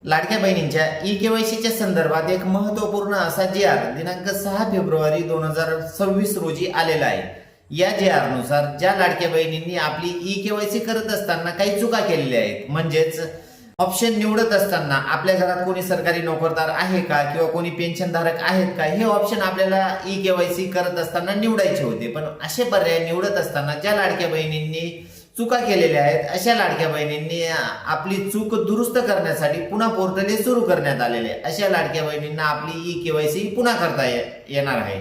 लाडक्या बहिणींच्या ई-केवायसीच्या संदर्भात एक महत्त्वपूर्ण असा जी.आर. दिनांक 6 फेब्रुवारी 2026 रोजी आलेला आहे। या जी.आर. नुसार ज्या लाडक्या बहिणींनी आपली ई-केवायसी करत असताना काही चुका केलेल्या आहेत, म्हणजेच ऑप्शन निवडत असताना आपल्या घरात कोणी सरकारी नोकरदार आहे का किंवा कोणी पेन्शनधारक आहेत का, हे ऑप्शन आपल्याला ई-केवायसी करत असताना निवडायचे होते। पण असे पर्याय निवडत असताना ज्या लाडक्या बहिणींनी चुका केलेल्या आहेत, अशा लाडक्या बहिणींनी आपली चूक दुरुस्त करण्यासाठी पुन्हा पोर्टल हे सुरू करण्यात आलेले आहे। अशा लाडक्या बहिणींना आपली ई-केवायसी पुन्हा करता येणार आहे।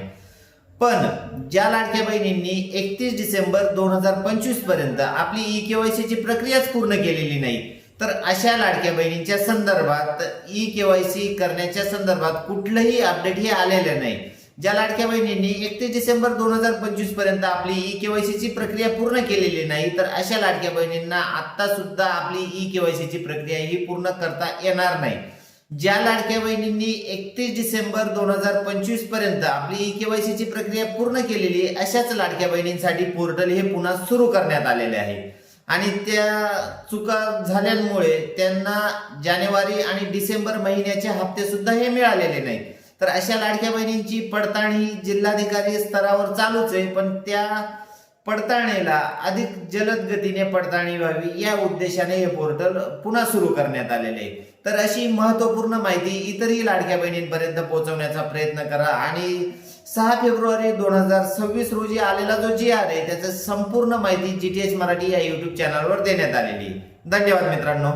पण ज्या लाडक्या बहिणींनी 31 डिसेंबर 2025 पर्यंत आपली ई-केवायसीची प्रक्रियाच पूर्ण केलेली नाही, तर अशा लाडक्या बहिणींच्या संदर्भात ई-केवायसी करण्याच्या संदर्भात कुठलंही अपडेट हे आलेलं नाही। ज्या लाडक्या बहिणींनी 31 डिसेंबर 2025 पर्यंत आपली ई-केवायसीची प्रक्रिया पूर्ण केलेली नाही, तर अशा लाडक्या बहिणींना आता सुद्धा आपली ई-केवायसीची प्रक्रिया ही पूर्ण करता येणार नाही। ज्या लाडक्या बहिणींनी 31 डिसेंबर 2025 पर्यंत आपली ई-केवायसीची प्रक्रिया पूर्ण केलेली आहे, अशाच लाडक्या बहिणींसाठी पोर्टल हे पुन्हा सुरू करण्यात आलेले आहे। आणि त्या चुका झाल्यामुळे त्यांना जानेवारी आणि डिसेंबर महिन्याचे हप्ते सुद्धा हे मिळालेले नाहीत। तर अशा लाडक्या बहिणींची पडताळणी जिल्हाधिकारी स्तरावर चालूच आहे, पण त्या पडताळणीला अधिक जलद गतीने पडताळणी व्हावी या उद्देशाने हे पोर्टल पुन्हा सुरू करण्यात आलेले आहे। तर अशी महत्त्वपूर्ण माहिती इतरही लाडक्या बहिणींपर्यंत पोहोचवण्याचा प्रयत्न करा आणि 6 फेब्रुवारी 2026 रोजी आलेला जो जी.आर. आहे त्याची संपूर्ण माहिती GTH मराठी या YouTube चॅनलवर देण्यात आलेली आहे। धन्यवाद मित्रांनो।